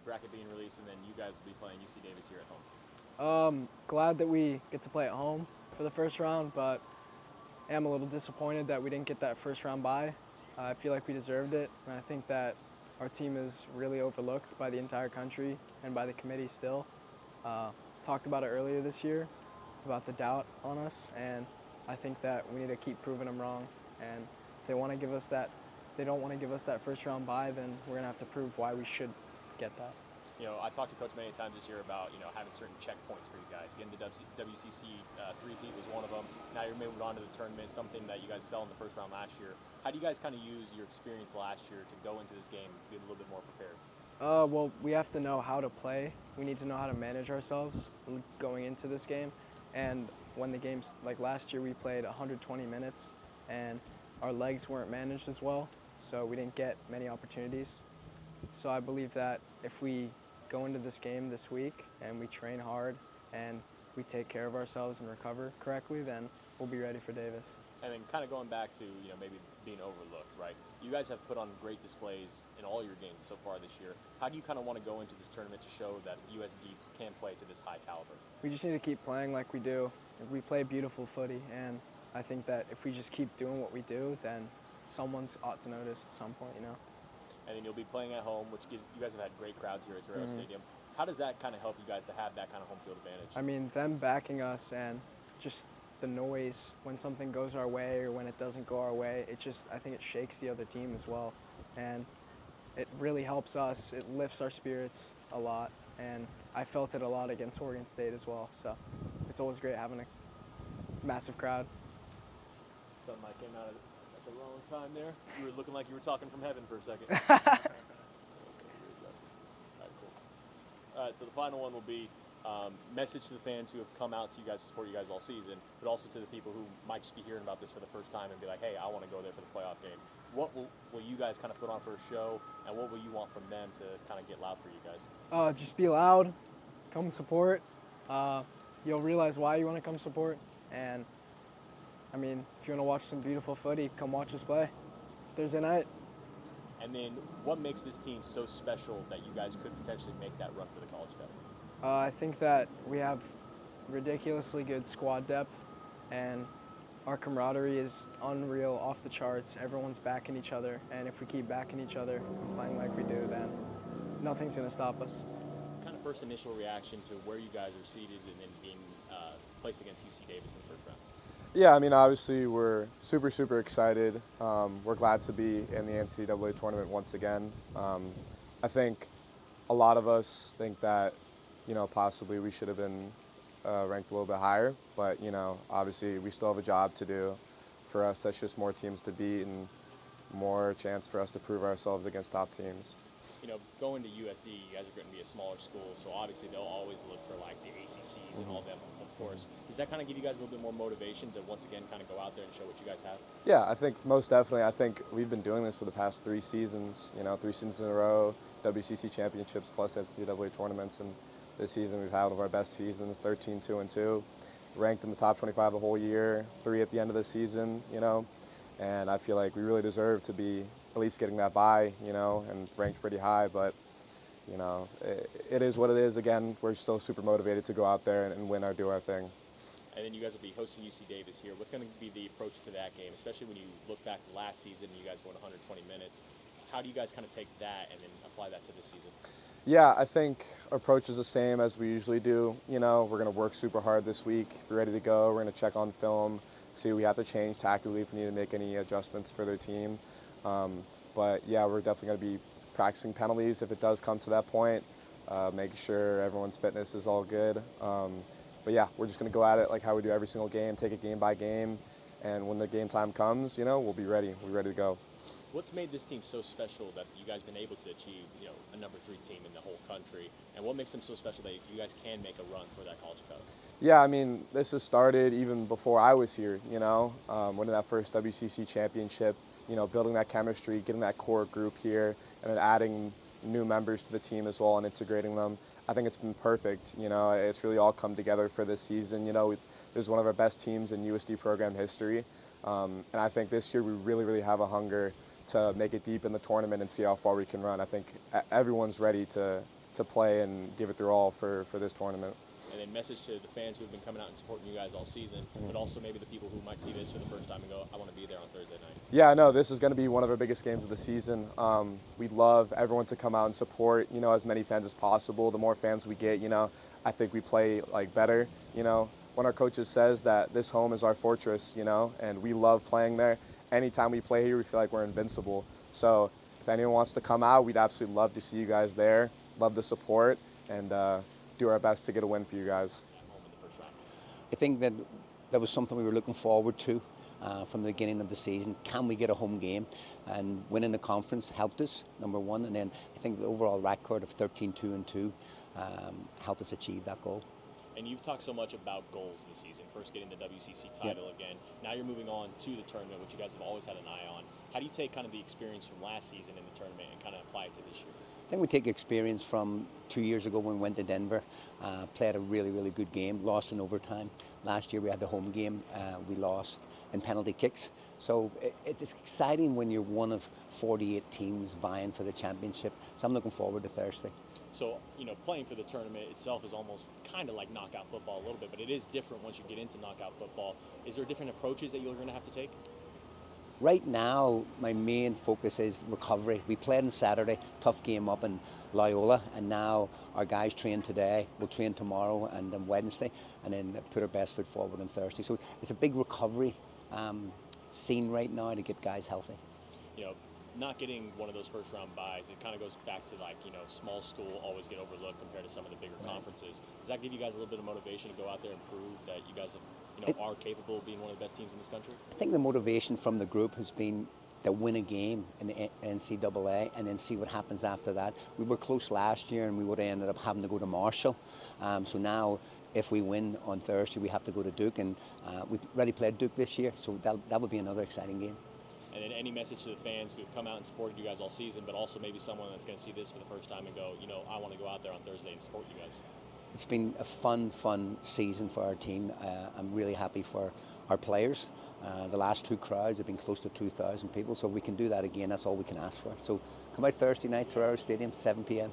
bracket being released, and then you guys will be playing UC Davis here at home. Glad that we get to play at home for the first round, but I am a little disappointed that we didn't get that first round bye. I feel like we deserved it, and I think that our team is really overlooked by the entire country and by the committee still. Talked about it earlier this year, about the doubt on us, and I think that we need to keep proving them wrong. And if they want to give us that, if they don't want to give us that first round bye, then we're gonna have to prove why we should get that. I've talked to Coach many times this year about, having certain checkpoints for you guys. Getting to WCC three-peat was one of them. Now you're moving on to the tournament, something that you guys fell in the first round last year. How do you guys kind of use your experience last year to go into this game be a little bit more prepared? Well, we have to know how to play. We need to know how to manage ourselves going into this game. And when the games, like last year, we played 120 minutes, and our legs weren't managed as well, so we didn't get many opportunities. So I believe that if we go into this game this week and we train hard and we take care of ourselves and recover correctly, then we'll be ready for Davis. And then kind of going back to, maybe being overlooked, right? You guys have put on great displays in all your games so far this year. How do you kind of want to go into this tournament to show that USD can play to this high caliber? We just need to keep playing like we do. We play beautiful footy, and I think that if we just keep doing what we do, then someone's ought to notice at some point, And then you'll be playing at home, which gives you guys have had great crowds here at Toreros Stadium. How does that kind of help you guys to have that kind of home field advantage? I mean, them backing us and just the noise when something goes our way or when it doesn't go our way, I think it shakes the other team as well. And it really helps us. It lifts our spirits a lot. And I felt it a lot against Oregon State as well. So it's always great having a massive crowd. Something I came out at the wrong time there. You were looking like you were talking from heaven for a second. All right, so the final one will be message to the fans who have come out to you guys to support you guys all season, but also to the people who might just be hearing about this for the first time and be like, hey, I want to go there for the playoff game. What will you guys kind of put on for a show, and what will you want from them to kind of get loud for you guys? Just be loud, come support. You'll realize why you want to come support. And, I mean, if you want to watch some beautiful footy, come watch us play Thursday night. And then what makes this team so special that you guys could potentially make that run for the College Cup? I think that we have ridiculously good squad depth, and our camaraderie is unreal, off the charts. Everyone's backing each other, and if we keep backing each other and playing like we do, then nothing's going to stop us. Kind of first initial reaction to where you guys are seated and then being placed against UC Davis in the first round? Yeah, I mean, obviously we're super, super excited. We're glad to be in the NCAA tournament once again. I think a lot of us think that, possibly we should have been ranked a little bit higher, but, obviously we still have a job to do. For us, that's just more teams to beat and more chance for us to prove ourselves against top teams. Going to USD, you guys are going to be a smaller school, so obviously they'll always look for like the ACCs and all them, of course. Does that kind of give you guys a little bit more motivation to once again kind of go out there and show what you guys have? Yeah, I think most definitely. I think we've been doing this for the past 3 seasons, 3 seasons in a row, WCC championships plus NCAA tournaments, and this season we've had one of our best seasons, 13-2-2, ranked in the top 25 the whole year, 3 at the end of the season, and I feel like we really deserve to be at least getting that bye, and ranked pretty high, but it is what it is. Again, we're still super motivated to go out there and do our thing. And then you guys will be hosting UC Davis here. What's going to be the approach to that game, especially when you look back to last season and you guys going 120 minutes? How do you guys kind of take that and then apply that to this season? Yeah, I think our approach is the same as we usually do. We're going to work super hard this week, be ready to go. We're going to check on film, see what we have to change tactically if we need to make any adjustments for their team. But yeah, we're definitely going to be practicing penalties if it does come to that point, making sure everyone's fitness is all good. But yeah, we're just going to go at it like how we do every single game, take it game by game, and when the game time comes, we'll be ready. We're ready to go. What's made this team so special that you guys been able to achieve, a number 3 team in the whole country, and what makes them so special that you guys can make a run for that College Cup? Yeah, I mean, this has started even before I was here, winning that first WCC championship, building that chemistry, getting that core group here, and then adding new members to the team as well and integrating them. I think it's been perfect. It's really all come together for this season. This is one of our best teams in USD program history. And I think this year we really, really have a hunger to make it deep in the tournament and see how far we can run. I think everyone's ready to to play and give it their all for this tournament. And then message to the fans who have been coming out and supporting you guys all season, but also maybe the people who might see this for the first time and go, I want to be there on Thursday night. Yeah, I know this is going to be one of our biggest games of the season. We'd love everyone to come out and support, as many fans as possible. The more fans we get, I think we play better. When our coaches says that this home is our fortress, and we love playing there. Anytime we play here, we feel like we're invincible. So if anyone wants to come out, we'd absolutely love to see you guys there. Love the support and do our best to get a win for you guys. I think that was something we were looking forward to from the beginning of the season. Can we get a home game? And winning the conference helped us, number one. And then I think the overall record of 13-2-2 helped us achieve that goal. And you've talked so much about goals this season. First getting the WCC title again. Now you're moving on to the tournament, which you guys have always had an eye on. How do you take kind of the experience from last season in the tournament and kind of apply it to this year? I think we take experience from 2 years ago when we went to Denver, played a really, really good game, lost in overtime. Last year we had the home game, we lost in penalty kicks. So it's exciting when you're one of 48 teams vying for the championship. So I'm looking forward to Thursday. So, playing for the tournament itself is almost kind of like knockout football a little bit, but it is different once you get into knockout football. Is there different approaches that you're going to have to take? Right now, my main focus is recovery. We played on Saturday, tough game up in Loyola, and now our guys train today, we'll train tomorrow and then Wednesday, and then put our best foot forward on Thursday. So it's a big recovery scene right now to get guys healthy. Not getting one of those first round buys, it kind of goes back to small school always get overlooked compared to some of the bigger conferences. Does that give you guys a little bit of motivation to go out there and prove that you guys have, are capable of being one of the best teams in this country? I think the motivation from the group has been to win a game in the NCAA and then see what happens after that. We were close last year and we would have ended up having to go to Marshall. So now if we win on Thursday, we have to go to Duke, and we've already played Duke this year, so that would be another exciting game. And then any message to the fans who have come out and supported you guys all season, but also maybe someone that's going to see this for the first time and go, I want to go out there on Thursday and support you guys. It's been a fun season for our team. I'm really happy for our players. The last two crowds have been close to 2,000 people, so if we can do that again, that's all we can ask for. So come out Thursday night, Toreros Stadium, 7 p.m.